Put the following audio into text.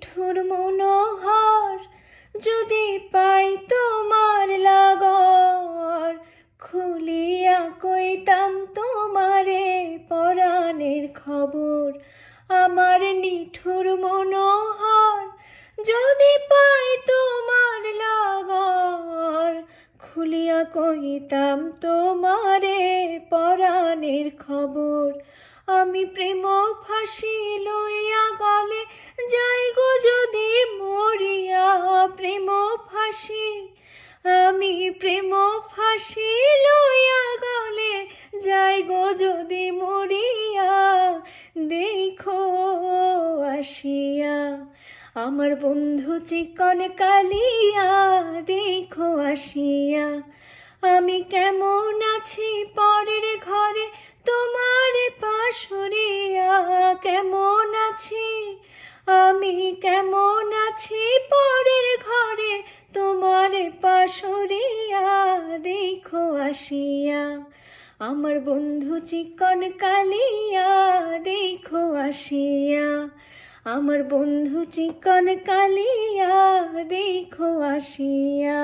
নিঠুর মনোহর যদি পাই তোমার লাগর, খুলিয়া কইতাম তোমারে পরাণের খবর। আমার নিঠুর মনোহর যদি পাই তোমার লাগর, খুলিয়া কইতাম তোমারে পরাণের খবর। আমি প্রেম ফাঁসি লইয়া গলে যাই গো যদি মরিয়া, প্রেম ফাঁসি আমি প্রেম ফাঁসি লইয়া গলে যাই গো যদি মরিয়া, দেখো আসিয়া আমার বন্ধু চিকন কালিয়া, দেখো আসিয়া। আমি কেমন আছি পরের ঘরে তোমার পাশরিয়া, কেমন আছি আমি কেমন আছি পরের ঘরে তোমার পাশরিয়া, দেখো আসিয়া আমার বন্ধু চিকন কালিয়া, দেখো আসিয়া আমার বন্ধু চিকন কালিয়া, দেখো আসিয়া।